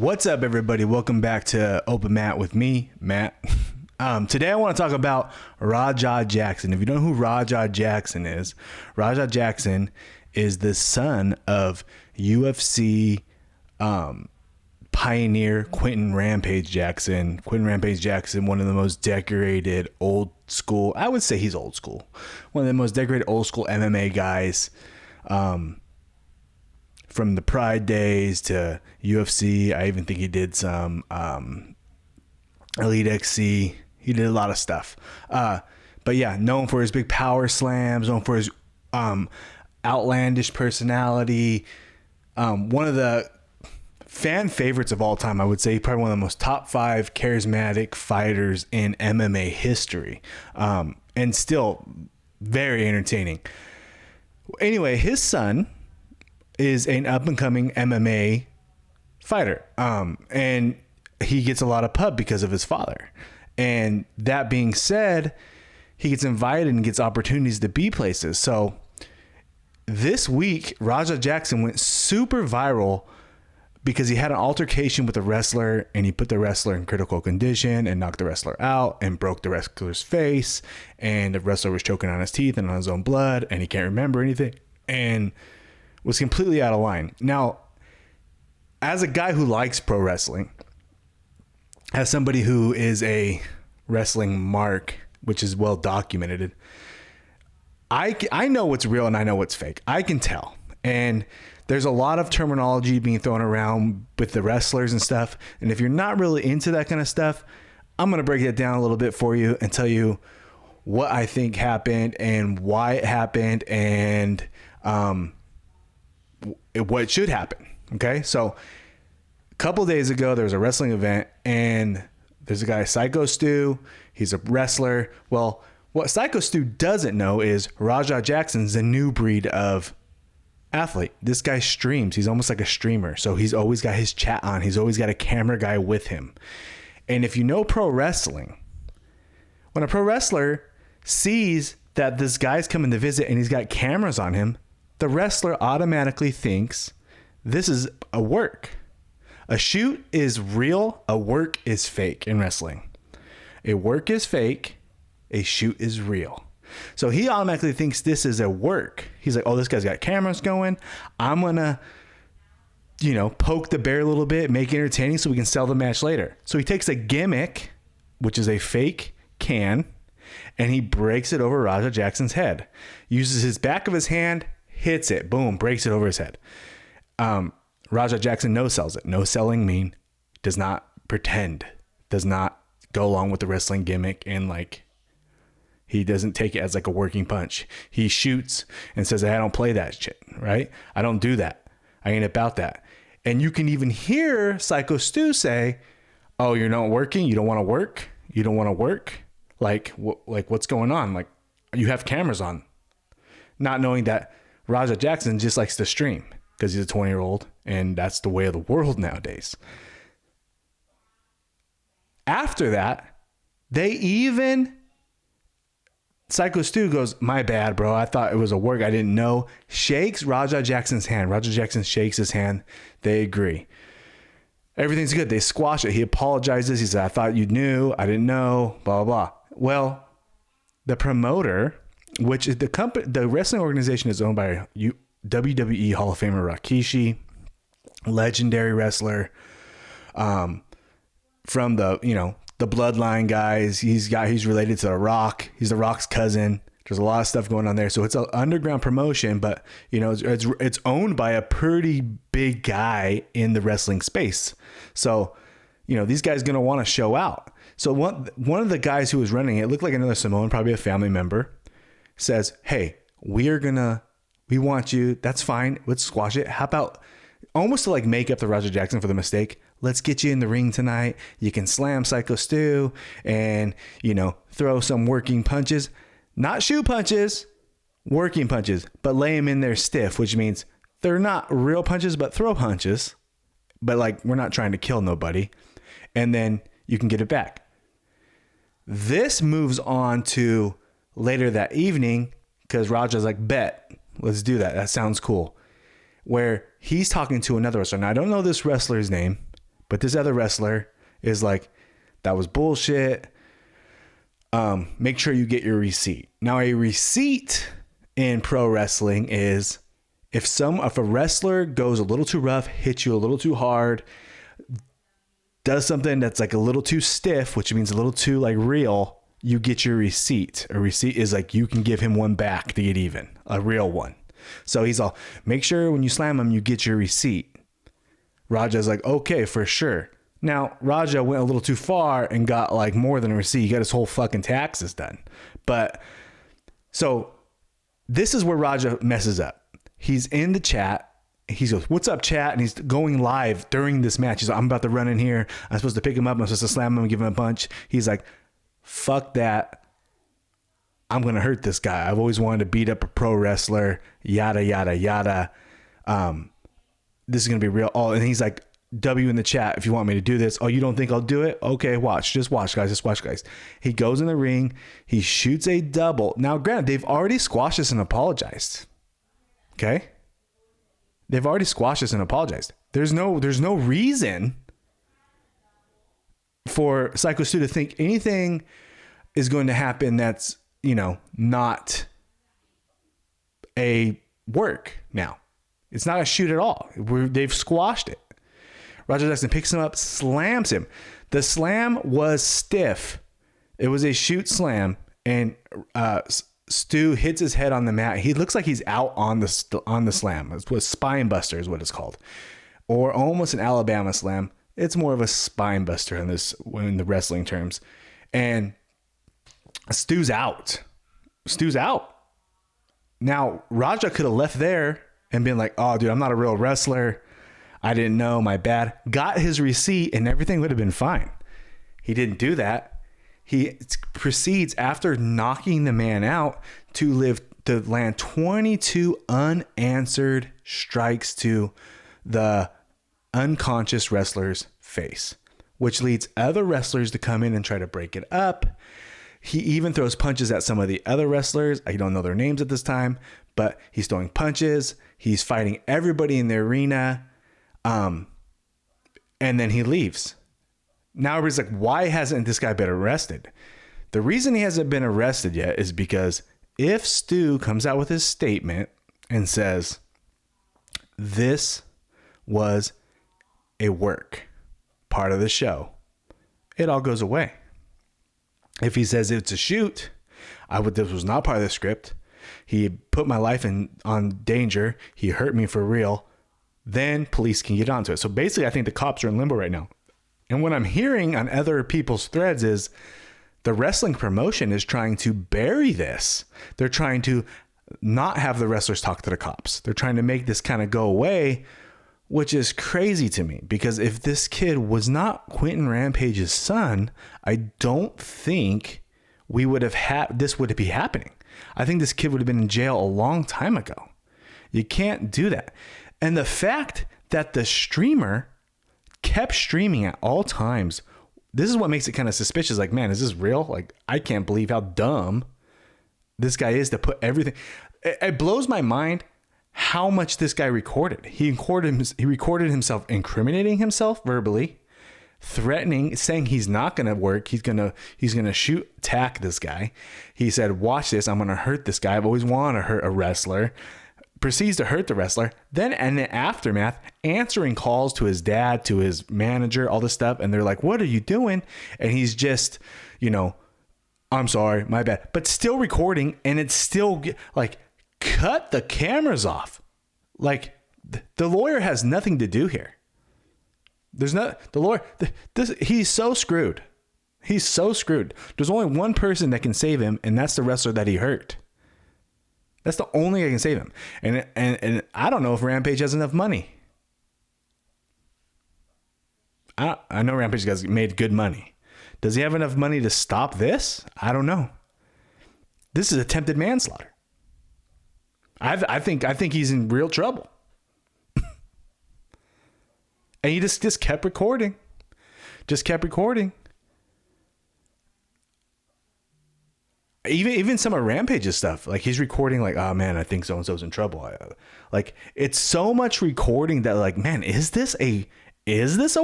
What's up, everybody? Welcome back to Open Mat with me, Matt. Today I want to talk about Raja Jackson. If you don't know who Raja Jackson is the son of UFC pioneer Quentin Rampage Jackson. Quentin Rampage Jackson, one of the most decorated old school, I would say he's old school, one of the most decorated old school MMA guys. From the Pride days to UFC, I even think he did some Elite XC. He did a lot of stuff. But yeah, known for his big power slams, known for his outlandish personality. One of the fan favorites of all time, I would say. Probably one of the most top 5 charismatic fighters in MMA history. And still very entertaining. Anyway, his son is an up-and-coming MMA fighter. And he gets a lot of pub because of his father. And that being said, he gets invited and gets opportunities to be places. So this week, Raja Jackson went super viral because he had an altercation with a wrestler and he put the wrestler in critical condition and knocked the wrestler out and broke the wrestler's face. And the wrestler was choking on his teeth and on his own blood and he can't remember anything. And was completely out of line. Now, as a guy who likes pro wrestling, as somebody who is a wrestling mark, which is well documented, I know what's real and I know what's fake. I can tell. And there's a lot of terminology being thrown around with the wrestlers and stuff. And if you're not really into that kind of stuff, I'm going to break it down a little bit for you and tell you what I think happened and why it happened and what should happen. Okay. So a couple days ago, there was a wrestling event and there's a guy, Psycho Stu. He's a wrestler. Well, what Psycho Stu doesn't know is Raja Jackson's a new breed of athlete. This guy streams. He's almost like a streamer. So he's always got his chat on. He's always got a camera guy with him. And if you know pro wrestling, when a pro wrestler sees that this guy's coming to visit and he's got cameras on him, the wrestler automatically thinks this is a work. A shoot is real. A work is fake in wrestling. A work is fake. A shoot is real. So he automatically thinks this is a work. He's like, oh, this guy's got cameras going. I'm going to, poke the bear a little bit, make it entertaining so we can sell the match later. So he takes a gimmick, which is a fake can, and he breaks it over Raja Jackson's head. Uses his back of his hand, hits it, boom, breaks it over his head. Raja Jackson no-sells it. No-selling does not pretend, does not go along with the wrestling gimmick and he doesn't take it as like a working punch. He shoots and says, hey, I don't play that shit, right? I don't do that. I ain't about that. And you can even hear Psycho Stu say, oh, you're not working? You don't want to work? You don't want to work? What's going on? Like, you have cameras on. Not knowing that Raja Jackson just likes to stream because he's a 20-year-old and that's the way of the world nowadays. After that, Psycho Stu goes, my bad, bro. I thought it was a work. I didn't know. Shakes Raja Jackson's hand. Raja Jackson shakes his hand. They agree. Everything's good. They squash it. He apologizes. He said, I thought you knew. I didn't know. Blah, blah, blah. Well, the promoter, which is the wrestling organization is owned by WWE Hall of Famer Rikishi, legendary wrestler, from the Bloodline guys. He's related to The Rock. He's The Rock's cousin. There's a lot of stuff going on there. So it's an underground promotion, but it's owned by a pretty big guy in the wrestling space. So, these guys going to want to show out. So one of the guys who was running it looked like another Samoan, probably a family member, says, hey, we want you. That's fine. Let's squash it. How about almost to make up the Raja Jackson for the mistake? Let's get you in the ring tonight. You can slam Psycho Stu and, throw some working punches, not shoe punches, working punches, but lay him in there stiff, which means they're not real punches, but throw punches. But we're not trying to kill nobody. And then you can get it back. This moves on to later that evening because Raja's like, bet, let's do that. That sounds cool. Where he's talking to another wrestler. Now, I don't know this wrestler's name, But this other wrestler is like, that was bullshit. Make sure you get your receipt. Now, a receipt in pro wrestling is if a wrestler goes a little too rough, hits you a little too hard, does something that's like a little too stiff, which means a little too like real, you get your receipt. A receipt is like you can give him one back to get even, a real one. So he's all, make sure when you slam him, you get your receipt. Raja's like, okay, for sure. Now, Raja went a little too far and got like more than a receipt. He got his whole fucking taxes done. But so this is where Raja messes up. He's in the chat. He goes, what's up, chat? And he's going live during this match. He's like, I'm about to run in here. I'm supposed to pick him up. I'm supposed to slam him and give him a punch. He's like, fuck that. I'm going to hurt this guy. I've always wanted to beat up a pro wrestler. Yada, yada, yada. This is going to be real. Oh, and he's like, W in the chat if you want me to do this. Oh, you don't think I'll do it? Okay, watch. Just watch, guys. Just watch, guys. He goes in the ring. He shoots a double. Now, granted, they've already squashed this and apologized. Okay? They've already squashed this and apologized. There's no reason for Psycho Stu to think anything is going to happen that's, not a work now. It's not a shoot at all. They've squashed it. Roger Jackson picks him up, slams him. The slam was stiff. It was a shoot slam, and Stu hits his head on the mat. He looks like he's out on the slam. It's what spine buster is what it's called, or almost an Alabama slam. It's more of a spine buster in the wrestling terms. And Stu's out. Stu's out. Now Raja could have left there and been like, "Oh, dude, I'm not a real wrestler. I didn't know, my bad." Got his receipt and everything would have been fine. He didn't do that. He proceeds, after knocking the man out, to land 22 unanswered strikes to the unconscious wrestler's face, which leads other wrestlers to come in and try to break it up. He even throws punches at some of the other wrestlers. I don't know their names at this time, but he's throwing punches. He's fighting everybody in the arena. And then he leaves. Now everybody's like, why hasn't this guy been arrested? The reason he hasn't been arrested yet is because if Stu comes out with his statement and says, this was a work, part of the show, it all goes away. If he says it's a shoot, this was not part of the script, he put my life on danger, he hurt me for real, then police can get onto it. So basically, I think the cops are in limbo right now. And what I'm hearing on other people's threads is the wrestling promotion is trying to bury this. They're trying to not have the wrestlers talk to the cops. They're trying to make this kind of go away, which is crazy to me, because if this kid was not Quentin Rampage's son, I don't think we would have had this would be happening. I think this kid would have been in jail a long time ago. You can't do that. And the fact that the streamer kept streaming at all times, this is what makes it kind of suspicious. Like, man, is this real? Like, I can't believe how dumb this guy is to put everything. It blows my mind how much this guy recorded. He recorded himself incriminating himself verbally, threatening, saying he's not going to work. He's going to attack this guy. He said, watch this. I'm going to hurt this guy. I've always wanted to hurt a wrestler. Proceeds to hurt the wrestler. Then in the aftermath, answering calls to his dad, to his manager, all this stuff. And they're like, what are you doing? And he's just, I'm sorry, my bad. But still recording, and it's still like, cut the cameras off. Like, the lawyer has nothing to do here. There's not the lawyer. He's so screwed. He's so screwed. There's only one person that can save him, and that's the wrestler that he hurt. That's the only guy that can save him. And I don't know if Rampage has enough money. I know Rampage has made good money. Does he have enough money to stop this? I don't know. This is attempted manslaughter. I think he's in real trouble. And he just kept recording. Just kept recording. Even some of Rampage's stuff, like he's recording like, oh man, I think so-and-so's in trouble. Like, it's so much recording that like, man, is this a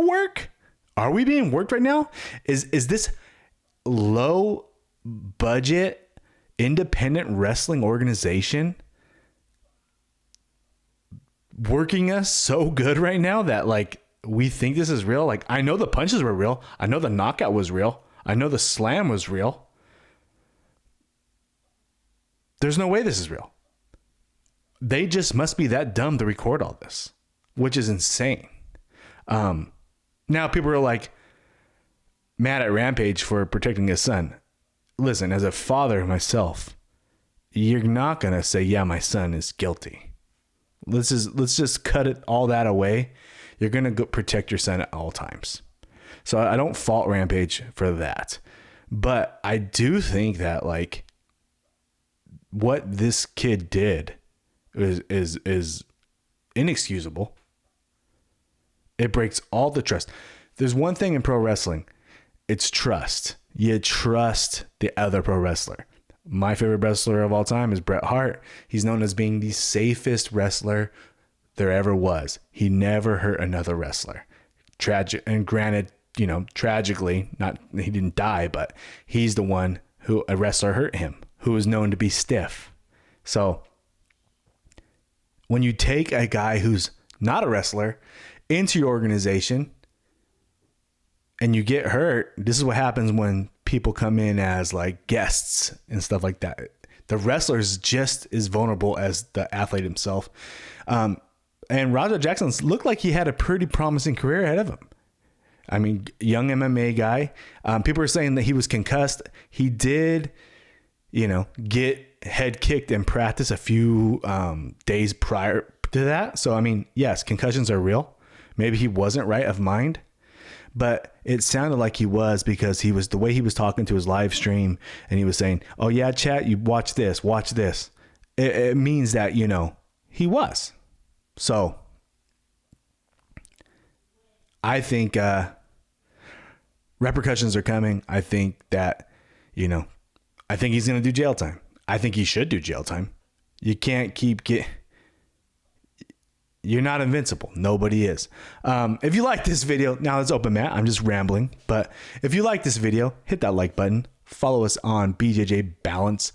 work? Are we being worked right now? Is this low budget independent wrestling organization working us so good right now that like we think this is real? Like, I know the punches were real. I know the knockout was real. I know the slam was real. There's no way this is real. They just must be that dumb to record all this, which is insane. Now people are like mad at Rampage for protecting his son. Listen, as a father myself, you're not going to say, yeah, my son is guilty. Let's just cut it all that away. You're going to go protect your son at all times. So I don't fault Rampage for that. But I do think that like what this kid did is inexcusable. It breaks all the trust. There's one thing in pro wrestling. It's trust. You trust the other pro wrestler. My favorite wrestler of all time is Bret Hart. He's known as being the safest wrestler there ever was. He never hurt another wrestler. Tragic, and granted, tragically, he didn't die, but he's the one who a wrestler hurt him, who is known to be stiff. So when you take a guy who's not a wrestler into your organization and you get hurt, this is what happens when people come in as like guests and stuff like that. The wrestler is just as vulnerable as the athlete himself. And Roger Jackson looked like he had a pretty promising career ahead of him. I mean, young MMA guy. People are saying that he was concussed. He did, get head kicked in practice a few days prior to that. So, I mean, yes, concussions are real. Maybe he wasn't right of mind, but it sounded like he was, because he was, the way he was talking to his live stream, and he was saying, oh yeah, chat, you watch this. It means that, he was. So I think repercussions are coming. I think that, I think he's going to do jail time. I think he should do jail time. You can't you're not invincible. Nobody is. If you like this video, now it's open, Matt. I'm just rambling. But if you like this video, hit that like button. Follow us on BJJ Balance.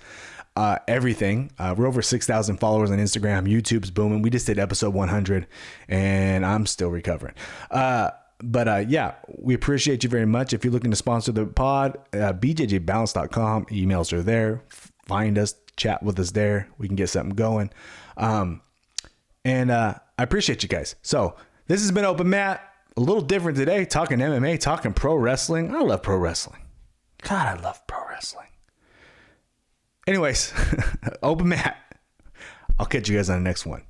Everything. We're over 6,000 followers on Instagram. YouTube's booming. We just did episode 100 and I'm still recovering. But yeah, we appreciate you very much. If you're looking to sponsor the pod, bjjbalance.com, emails are there. Find us, chat with us there. We can get something going. And I appreciate you guys. So this has been Open Matt. A little different today, talking MMA, talking pro wrestling. I love pro wrestling. God, I love pro wrestling. Anyways, Open Matt. I'll catch you guys on the next one.